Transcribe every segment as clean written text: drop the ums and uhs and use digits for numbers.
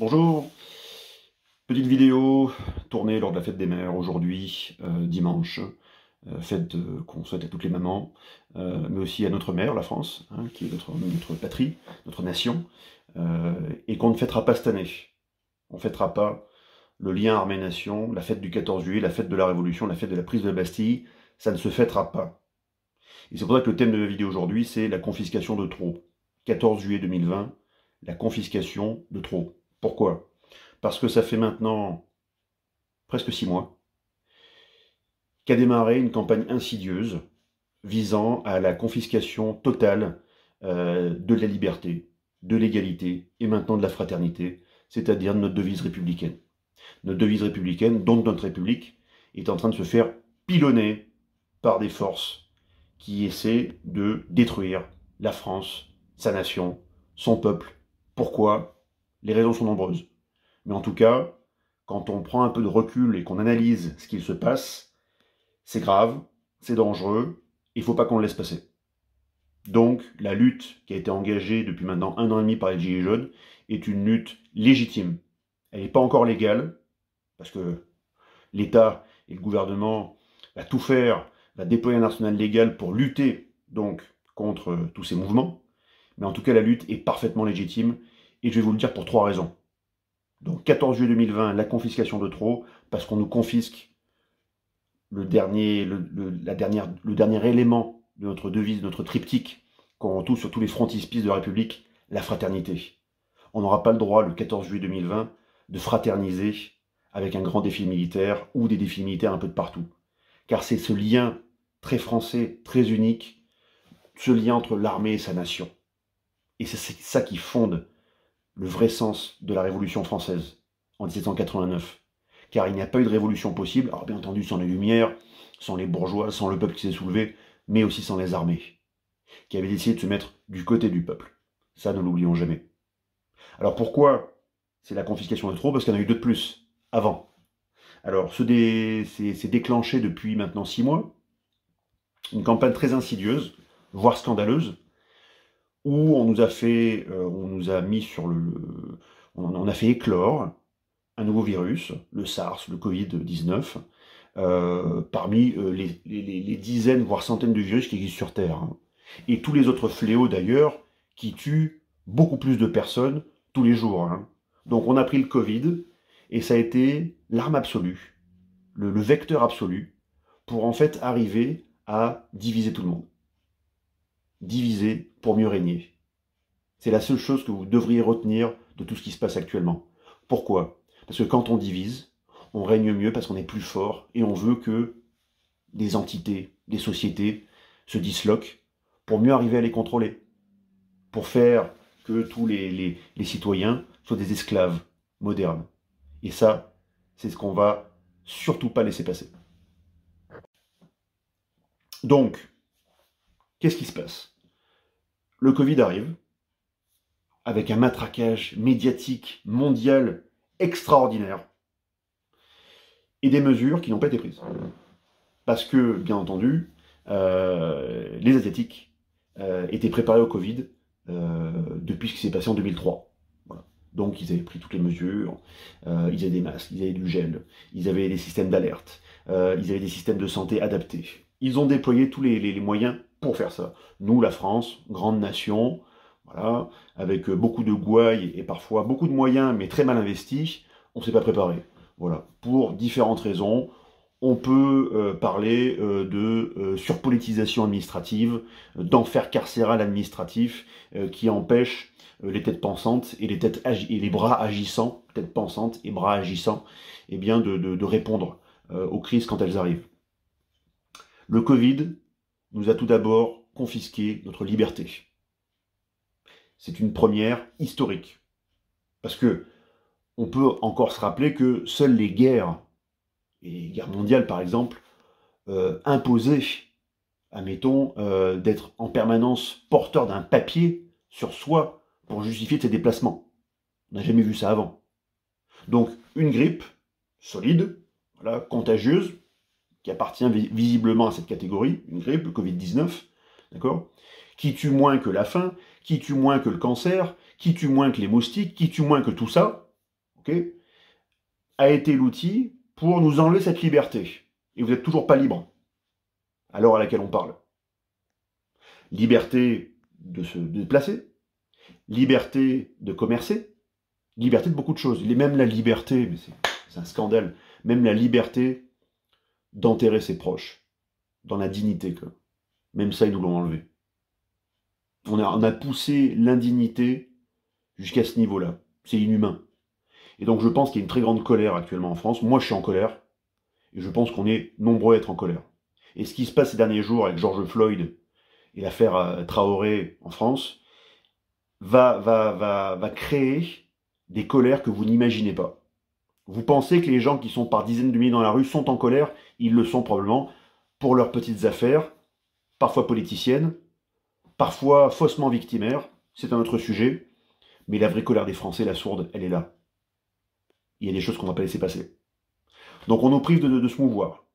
Bonjour, petite vidéo tournée lors de la fête des mères aujourd'hui, dimanche, fête qu'on souhaite à toutes les mamans, mais aussi à notre mère, la France, hein, qui est notre patrie, notre nation, et qu'on ne fêtera pas cette année. On ne fêtera pas le lien armée-nation, la fête du 14 juillet, la fête de la Révolution, la fête de la prise de la Bastille, ça ne se fêtera pas. Et c'est pour ça que le thème de la vidéo aujourd'hui, c'est la confiscation de trop. 14 juillet 2020, la confiscation de trop. Pourquoi ? Parce que ça fait maintenant presque 6 mois qu'a démarré une campagne insidieuse visant à la confiscation totale de la liberté, de l'égalité et maintenant de la fraternité, c'est-à-dire de notre devise républicaine. Notre devise républicaine, dont notre République, est en train de se faire pilonner par des forces qui essaient de détruire la France, sa nation, son peuple. Pourquoi? Les raisons sont nombreuses. Mais en tout cas, quand on prend un peu de recul et qu'on analyse ce qu'il se passe, c'est grave, c'est dangereux, il ne faut pas qu'on le laisse passer. Donc, la lutte qui a été engagée depuis maintenant 1 an et demi par les Gilets jaunes est une lutte légitime. Elle n'est pas encore légale, parce que l'État et le gouvernement va tout faire, va déployer un arsenal légal pour lutter donc contre tous ces mouvements. Mais en tout cas, la lutte est parfaitement légitime, et je vais vous le dire pour 3 raisons. Donc 14 juillet 2020, la confiscation de trop, parce qu'on nous confisque le dernier élément de notre devise, de notre triptyque, qu'on retrouve sur tous les frontispices de la République, la fraternité. On n'aura pas le droit, le 14 juillet 2020, de fraterniser avec un grand défi militaire ou des défis militaires un peu de partout. Car c'est ce lien très français, très unique, ce lien entre l'armée et sa nation. Et c'est ça qui fonde le vrai sens de la Révolution française en 1789. Car il n'y a pas eu de révolution possible, alors bien entendu sans les Lumières, sans les bourgeois, sans le peuple qui s'est soulevé, mais aussi sans les armées, qui avaient décidé de se mettre du côté du peuple. Ça, ne l'oublions jamais. Alors pourquoi c'est la confiscation de trop? Parce qu'il y en a eu 2 de plus, avant. Alors, c'est déclenché depuis maintenant 6 mois, une campagne très insidieuse, voire scandaleuse, où on nous a mis sur on a fait éclore un nouveau virus, le SARS, le Covid-19, parmi les dizaines, voire centaines de virus qui existent sur Terre. Hein. Et tous les autres fléaux d'ailleurs, qui tuent beaucoup plus de personnes tous les jours. Hein. Donc on a pris le Covid, et ça a été l'arme absolue, le vecteur absolu, pour en fait arriver à diviser tout le monde. Diviser pour mieux régner. C'est la seule chose que vous devriez retenir de tout ce qui se passe actuellement. Pourquoi? Parce que quand on divise, on règne mieux parce qu'on est plus fort et on veut que des entités, des sociétés se disloquent pour mieux arriver à les contrôler. Pour faire que tous les citoyens soient des esclaves modernes. Et ça, c'est ce qu'on va surtout pas laisser passer. Donc, qu'est-ce qui se passe? Le Covid arrive, avec un matraquage médiatique mondial extraordinaire, et des mesures qui n'ont pas été prises. Parce que, bien entendu, les Asiatiques étaient préparés au Covid depuis ce qui s'est passé en 2003. Voilà. Donc ils avaient pris toutes les mesures, ils avaient des masques, ils avaient du gel, ils avaient des systèmes d'alerte, ils avaient des systèmes de santé adaptés. Ils ont déployé tous les moyens pour faire ça. Nous, la France, grande nation, voilà, avec beaucoup de gouailles et parfois beaucoup de moyens, mais très mal investis, on ne s'est pas préparé. Voilà, pour différentes raisons. On peut parler de surpolitisation administrative, d'enfer carcéral administratif qui empêche les têtes pensantes et les bras agissants, têtes pensantes et bras agissants, eh bien de répondre aux crises quand elles arrivent. Le Covid nous a tout d'abord confisqué notre liberté. C'est une première historique. Parce que on peut encore se rappeler que seules les guerres, et les guerres mondiales par exemple, imposaient, admettons, d'être en permanence porteur d'un papier sur soi pour justifier de ses déplacements. On n'a jamais vu ça avant. Donc une grippe solide, voilà, contagieuse, qui appartient visiblement à cette catégorie, une grippe, le Covid-19, d'accord, qui tue moins que la faim, qui tue moins que le cancer, qui tue moins que les moustiques, qui tue moins que tout ça, ok, a été l'outil pour nous enlever cette liberté. Et vous n'êtes toujours pas libre, à l'heure à laquelle on parle. Liberté de se déplacer, liberté de commercer, liberté de beaucoup de choses. Même la liberté, mais c'est un scandale, même la liberté d'enterrer ses proches, dans la dignité, quoi. Même ça, ils nous l'ont enlevé. On a poussé l'indignité jusqu'à ce niveau-là. C'est inhumain. Et donc je pense qu'il y a une très grande colère actuellement en France. Moi, je suis en colère. Et je pense qu'on est nombreux à être en colère. Et ce qui se passe ces derniers jours avec George Floyd et l'affaire Traoré en France va créer des colères que vous n'imaginez pas. Vous pensez que les gens qui sont par dizaines de milliers dans la rue sont en colère? Ils le sont probablement pour leurs petites affaires, parfois politiciennes, parfois faussement victimaires. C'est un autre sujet. Mais la vraie colère des Français, la sourde, elle est là. Il y a des choses qu'on ne va pas laisser passer. Donc on nous prive de se mouvoir,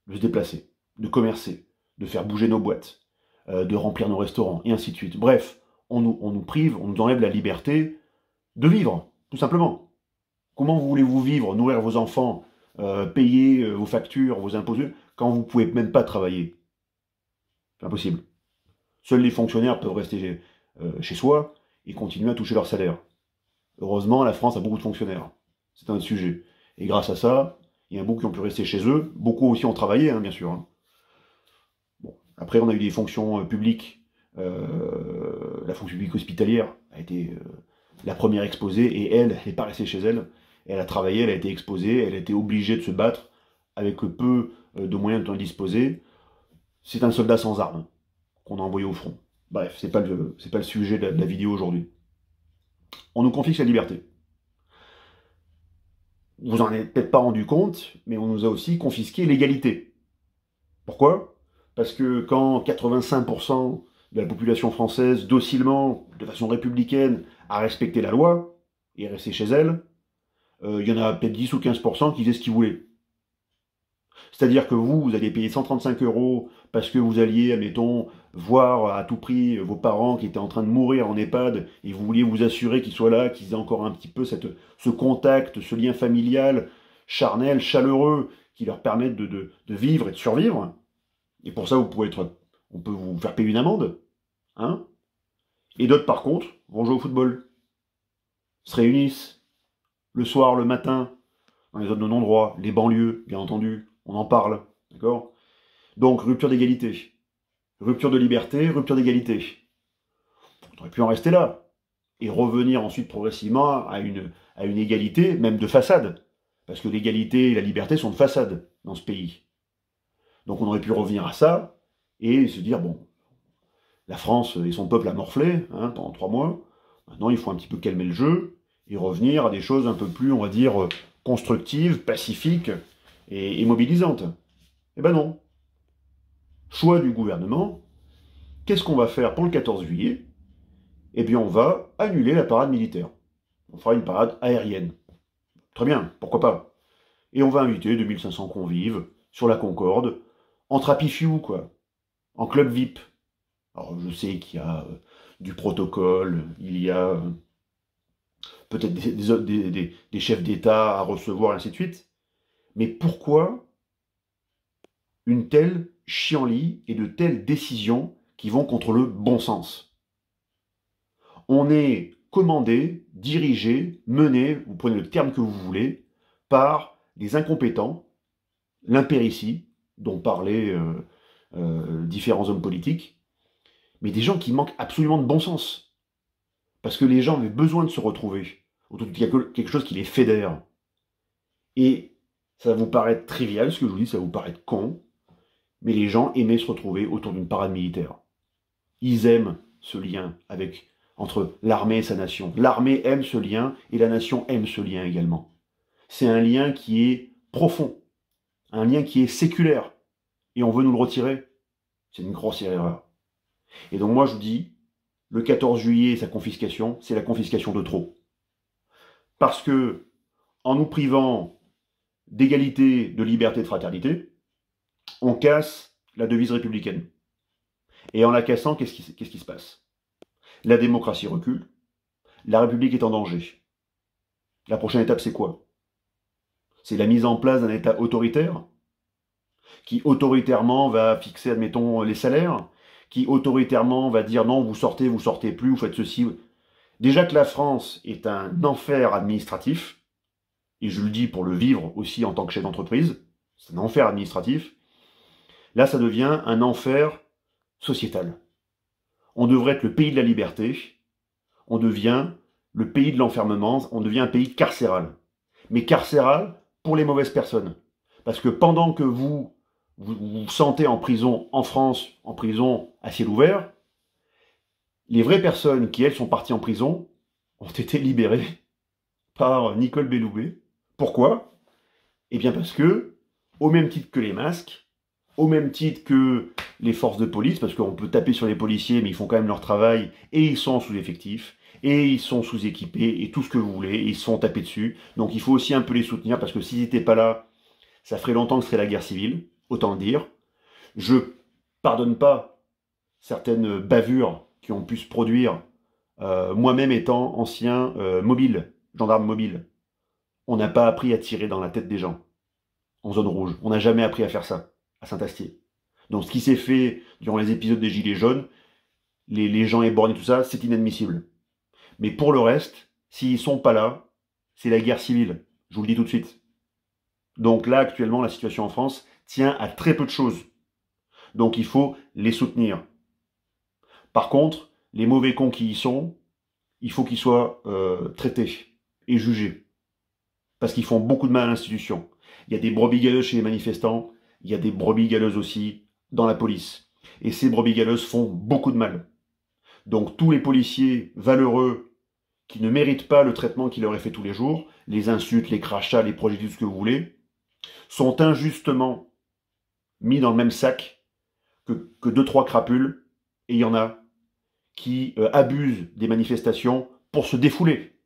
de se déplacer, de commercer, de faire bouger nos boîtes, de remplir nos restaurants, et ainsi de suite. Bref, on nous prive, on nous enlève la liberté de vivre, tout simplement. Comment voulez-vous vivre, nourrir vos enfants, payer vos factures, vos impôts, quand vous ne pouvez même pas travailler? C'est impossible. Seuls les fonctionnaires peuvent rester chez soi et continuer à toucher leur salaire. Heureusement, la France a beaucoup de fonctionnaires. C'est un autre sujet. Et grâce à ça, il y en a beaucoup qui ont pu rester chez eux. Beaucoup aussi ont travaillé, hein, bien sûr. Hein. Bon. Après, on a eu des fonctions publiques. La fonction publique hospitalière a été la première exposée, et elle n'est pas restée chez elle. Elle a travaillé, elle a été exposée, elle a été obligée de se battre avec le peu de moyens dont elle disposait. C'est un soldat sans armes qu'on a envoyé au front. Bref, c'est pas le sujet de la vidéo aujourd'hui. On nous confisque la liberté. Vous en avez peut-être pas rendu compte, mais on nous a aussi confisqué l'égalité. Pourquoi? Parce que quand 85% de la population française, docilement, de façon républicaine, a respecté la loi, et est restée chez elle, il y en a peut-être 10 ou 15% qui faisaient ce qu'ils voulaient. C'est-à-dire que vous alliez payer 135 € parce que vous alliez, admettons, voir à tout prix vos parents qui étaient en train de mourir en EHPAD, et vous vouliez vous assurer qu'ils soient là, qu'ils aient encore un petit peu ce contact, ce lien familial, charnel, chaleureux, qui leur permettent de vivre et de survivre. Et pour ça, on peut vous faire payer une amende. Hein? Et d'autres, par contre, vont jouer au football. Se réunissent le soir, le matin, dans les zones de non-droit, les banlieues, bien entendu, on en parle, d'accord? Donc, rupture d'égalité, rupture de liberté, rupture d'égalité. On aurait pu en rester là, et revenir ensuite progressivement à une égalité, même de façade, parce que l'égalité et la liberté sont de façade dans ce pays. Donc on aurait pu revenir à ça, et se dire, bon, la France et son peuple a morflé pendant 3 mois, maintenant il faut un petit peu calmer le jeu, et revenir à des choses un peu plus, on va dire, constructives, pacifiques et mobilisantes. Eh ben non. Choix du gouvernement, qu'est-ce qu'on va faire pour le 14 juillet? Eh bien on va annuler la parade militaire. On fera une parade aérienne. Très bien, pourquoi pas. Et on va inviter 2500 convives sur la Concorde, entre apifiou, quoi, en club VIP. Alors je sais qu'il y a du protocole, il y a peut-être des chefs d'État à recevoir, et ainsi de suite. Mais pourquoi une telle chienlit et de telles décisions qui vont contre le bon sens? On est commandé, dirigé, mené, vous prenez le terme que vous voulez, par des incompétents, l'impéritie, dont parlaient différents hommes politiques, mais des gens qui manquent absolument de bon sens. Parce que les gens avaient besoin de se retrouver autour de quelque chose qui les fédère. Et ça va vous paraître trivial, ce que je vous dis, ça va vous paraître con, mais les gens aimaient se retrouver autour d'une parade militaire. Ils aiment ce lien entre l'armée et sa nation. L'armée aime ce lien, et la nation aime ce lien également. C'est un lien qui est profond, un lien qui est séculaire, et on veut nous le retirer. C'est une grossière erreur. Et donc moi je vous dis, le 14 juillet, sa confiscation, c'est la confiscation de trop. Parce que, en nous privant d'égalité, de liberté, de fraternité, on casse la devise républicaine. Et en la cassant, qu'est-ce qui se passe? La démocratie recule, la République est en danger. La prochaine étape, c'est quoi? C'est la mise en place d'un État autoritaire, qui autoritairement va fixer, admettons, les salaires, qui autoritairement va dire non, vous sortez plus, vous faites ceci. Déjà que la France est un enfer administratif, et je le dis pour le vivre aussi en tant que chef d'entreprise, c'est un enfer administratif, là ça devient un enfer sociétal. On devrait être le pays de la liberté, on devient le pays de l'enfermement, on devient un pays carcéral. Mais carcéral pour les mauvaises personnes. Parce que pendant que vous vous sentez en prison en France, en prison à ciel ouvert, les vraies personnes qui, elles, sont parties en prison ont été libérées par Nicole Belloubet. Pourquoi? Eh bien parce que, au même titre que les masques, au même titre que les forces de police, parce qu'on peut taper sur les policiers, mais ils font quand même leur travail, et ils sont sous-effectifs, et ils sont sous-équipés, et tout ce que vous voulez, et ils se font taper dessus. Donc il faut aussi un peu les soutenir, parce que s'ils n'étaient pas là, ça ferait longtemps que ce serait la guerre civile, autant le dire. Je pardonne pas certaines bavures qui ont pu se produire, moi-même étant ancien mobile, gendarme mobile. On n'a pas appris à tirer dans la tête des gens, en zone rouge. On n'a jamais appris à faire ça, à Saint-Astier. Donc ce qui s'est fait durant les épisodes des Gilets jaunes, les gens éborgnés, tout ça, c'est inadmissible. Mais pour le reste, s'ils sont pas là, c'est la guerre civile. Je vous le dis tout de suite. Donc là, actuellement, la situation en France tient à très peu de choses. Donc il faut les soutenir. Par contre, les mauvais cons qui y sont, il faut qu'ils soient traités et jugés. Parce qu'ils font beaucoup de mal à l'institution. Il y a des brebis galeuses chez les manifestants, il y a des brebis galeuses aussi dans la police. Et ces brebis galeuses font beaucoup de mal. Donc tous les policiers valeureux qui ne méritent pas le traitement qui leur est fait tous les jours, les insultes, les crachats, les projectiles, tout ce que vous voulez, sont injustement mis dans le même sac que 2-3 crapules, et il y en a qui abusent des manifestations pour se défouler,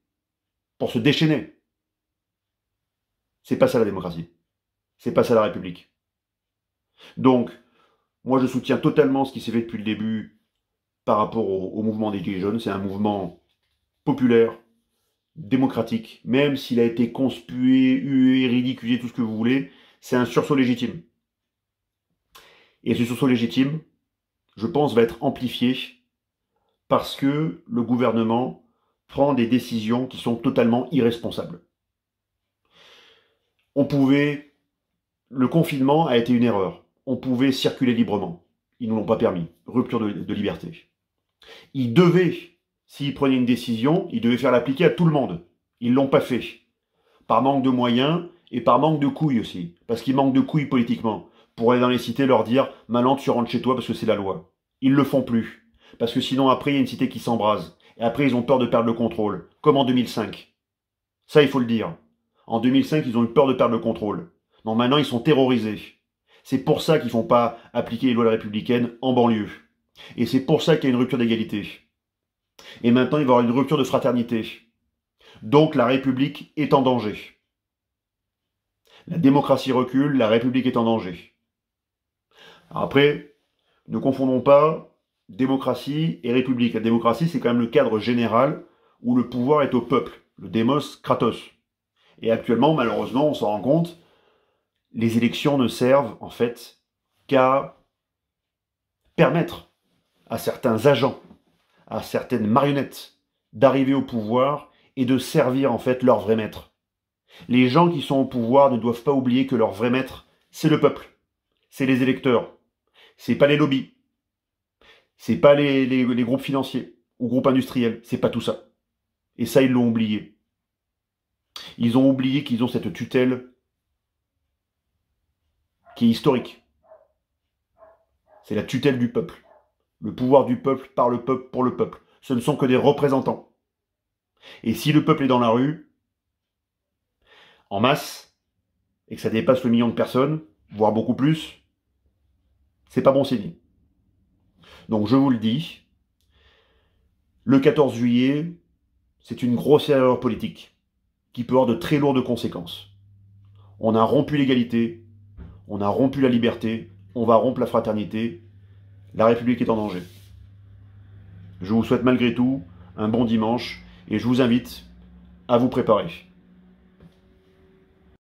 pour se déchaîner. C'est pas ça la démocratie. C'est pas ça la République. Donc, moi je soutiens totalement ce qui s'est fait depuis le début par rapport au mouvement des Gilets jaunes. C'est un mouvement populaire, démocratique, même s'il a été conspué, hué, ridiculisé, tout ce que vous voulez, c'est un sursaut légitime. Et ce sursaut légitime, je pense, va être amplifié parce que le gouvernement prend des décisions qui sont totalement irresponsables. Le confinement a été une erreur. On pouvait circuler librement. Ils ne nous l'ont pas permis. Rupture de liberté. Ils devaient, s'ils prenaient une décision, ils devaient faire l'appliquer à tout le monde. Ils ne l'ont pas fait. Par manque de moyens et par manque de couilles aussi. Parce qu'ils manquent de couilles politiquement. Pour aller dans les cités leur dire « Maintenant tu rentres chez toi parce que c'est la loi ». Ils ne le font plus. Parce que sinon après il y a une cité qui s'embrase. Et après ils ont peur de perdre le contrôle. Comme en 2005. Ça il faut le dire. En 2005 ils ont eu peur de perdre le contrôle. Non, maintenant ils sont terrorisés. C'est pour ça qu'ils ne font pas appliquer les lois républicaines en banlieue. Et c'est pour ça qu'il y a une rupture d'égalité. Et maintenant il va y avoir une rupture de fraternité. Donc la République est en danger. La démocratie recule, la République est en danger. Alors après, ne confondons pas démocratie et République. La démocratie, c'est quand même le cadre général où le pouvoir est au peuple, le démos kratos. Et actuellement, malheureusement, on s'en rend compte, les élections ne servent en fait qu'à permettre à certains agents, à certaines marionnettes, d'arriver au pouvoir et de servir en fait leur vrai maître. Les gens qui sont au pouvoir ne doivent pas oublier que leur vrai maître, c'est le peuple, c'est les électeurs, c'est pas les lobbies, c'est pas les groupes financiers ou groupes industriels, c'est pas tout ça. Et ça, ils l'ont oublié. Ils ont oublié qu'ils ont cette tutelle qui est historique. C'est la tutelle du peuple. Le pouvoir du peuple, par le peuple, pour le peuple. Ce ne sont que des représentants. Et si le peuple est dans la rue, en masse, et que ça dépasse le million de personnes, voire beaucoup plus, c'est pas bon signe. Donc je vous le dis, le 14 juillet, c'est une grosse erreur politique qui peut avoir de très lourdes conséquences. On a rompu l'égalité, on a rompu la liberté, on va rompre la fraternité, la République est en danger. Je vous souhaite malgré tout un bon dimanche et je vous invite à vous préparer.